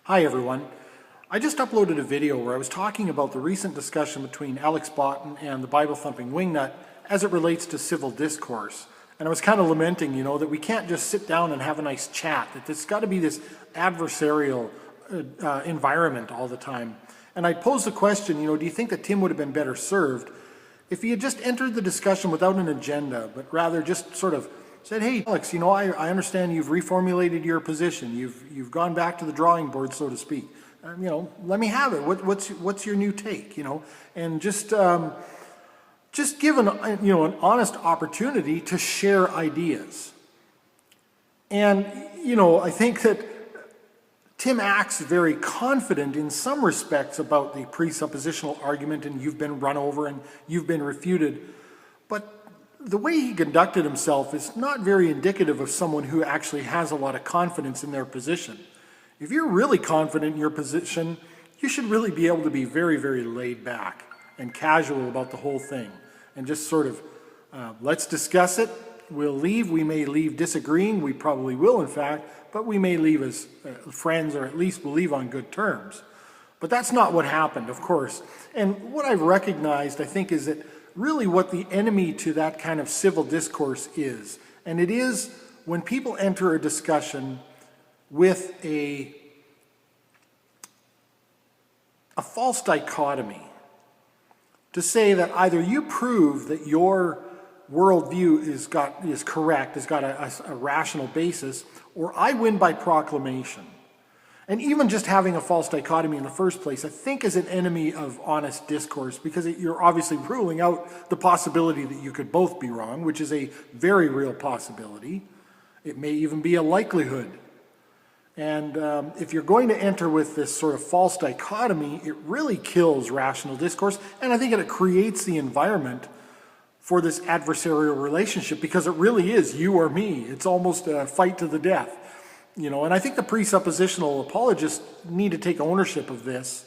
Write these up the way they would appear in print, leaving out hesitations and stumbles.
Hi everyone. I just uploaded a video where I was talking about the recent discussion between Alex Botton and the Bible-thumping wingnut as it relates to civil discourse. And I was kind of lamenting, that we can't just sit down and have a nice chat, that there's got to be this adversarial environment all the time. And I posed the question, do you think that Tim would have been better served if he had just entered the discussion without an agenda, but rather just sort of said, hey, Alex, I understand you've reformulated your position. You've gone back to the drawing board, so to speak. Let me have it. What's your new take? And just give an honest opportunity to share ideas. And I think that Tim acts very confident in some respects about the presuppositional argument, and you've been run over and you've been refuted. But the way he conducted himself is not very indicative of someone who actually has a lot of confidence in their position. If you're really confident in your position, you should really be able to be very, very laid back and casual about the whole thing. And just sort of, let's discuss it. We'll leave. We may leave disagreeing. We probably will, in fact. But we may leave as friends, or at least we'll leave on good terms. But that's not what happened, of course. And what I've recognized, I think, is that really what the enemy to that kind of civil discourse is. And it is when people enter a discussion with a false dichotomy, to say that either you prove that your worldview is correct, has got a rational basis, or I win by proclamation. And even just having a false dichotomy in the first place, I think, is an enemy of honest discourse, because you're obviously ruling out the possibility that you could both be wrong, which is a very real possibility. It may even be a likelihood. And if you're going to enter with this sort of false dichotomy, it really kills rational discourse, and I think it creates the environment for this adversarial relationship, because it really is you or me. It's almost a fight to the death. And I think the presuppositional apologists need to take ownership of this.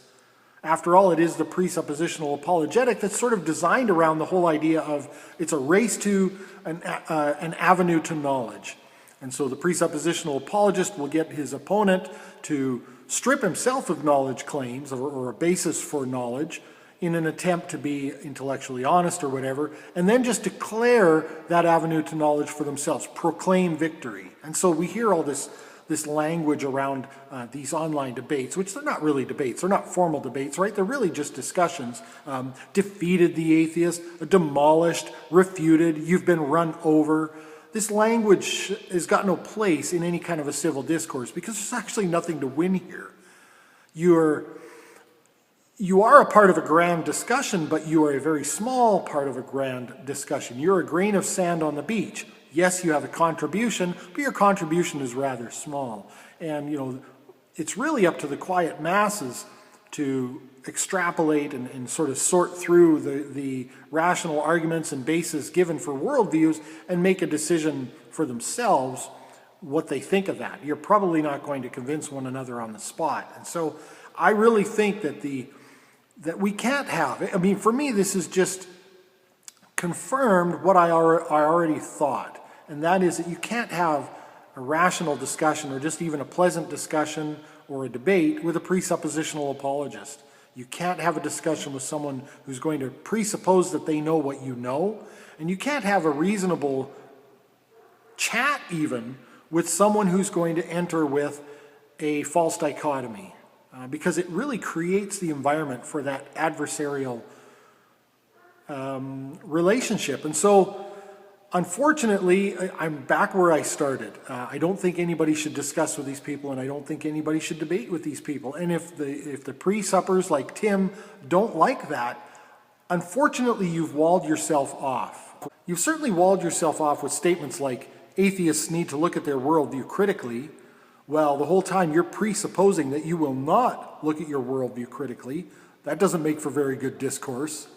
After all, it is the presuppositional apologetic that's sort of designed around the whole idea of it's a race to an avenue to knowledge. And so the presuppositional apologist will get his opponent to strip himself of knowledge claims or a basis for knowledge in an attempt to be intellectually honest or whatever, and then just declare that avenue to knowledge for themselves, proclaim victory. And so we hear all this language around these online debates, which they're not really debates. They're not formal debates, right? They're really just discussions. Defeated the atheist, demolished, refuted, you've been run over. This language has got no place in any kind of a civil discourse, because there's actually nothing to win here. You are a part of a grand discussion, but you are a very small part of a grand discussion. You're a grain of sand on the beach. Yes, you have a contribution, but your contribution is rather small. And, it's really up to the quiet masses to extrapolate and sort of sort through the rational arguments and bases given for worldviews and make a decision for themselves what they think of that. You're probably not going to convince one another on the spot. And so I really think that we can't have, for me, this is just confirmed what I already thought. And that is that you can't have a rational discussion, or just even a pleasant discussion or a debate, with a presuppositional apologist. You can't have a discussion with someone who's going to presuppose that they know what you know. And you can't have a reasonable chat even with someone who's going to enter with a false dichotomy. Because it really creates the environment for that adversarial relationship. And so, unfortunately, I'm back where I started. I don't think anybody should discuss with these people, and I don't think anybody should debate with these people. And if the pre-suppers like Tim don't like that, unfortunately, you've walled yourself off. You've certainly walled yourself off with statements like, atheists need to look at their worldview critically. Well, the whole time you're presupposing that you will not look at your worldview critically. That doesn't make for very good discourse.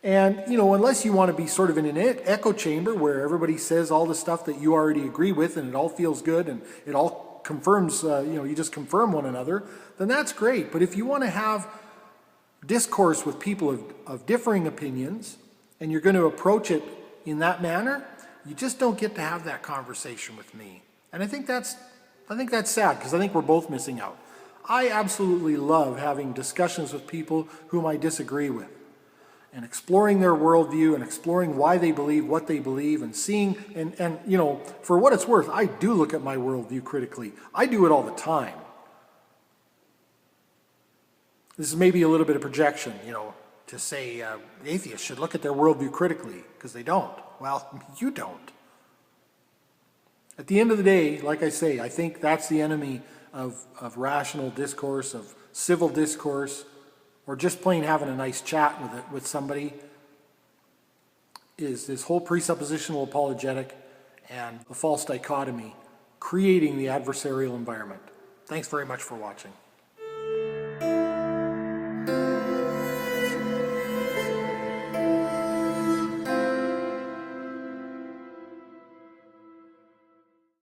And, unless you want to be sort of in an echo chamber where everybody says all the stuff that you already agree with and it all feels good and it all confirms, you just confirm one another, then that's great. But if you want to have discourse with people of differing opinions and you're going to approach it in that manner, you just don't get to have that conversation with me. And I think that's sad, because I think we're both missing out. I absolutely love having discussions with people whom I disagree with, and exploring their worldview and exploring why they believe what they believe, and seeing, and you know, for what it's worth, I do look at my worldview critically. I do it all the time. This is maybe a little bit of projection, you know, to say atheists should look at their worldview critically, because they don't. Well, you don't. At the end of the day, like I say, I think that's the enemy of rational discourse, of civil discourse, or just plain having a nice chat with somebody, is this whole presuppositional apologetic and the false dichotomy, creating the adversarial environment. Thanks very much for watching.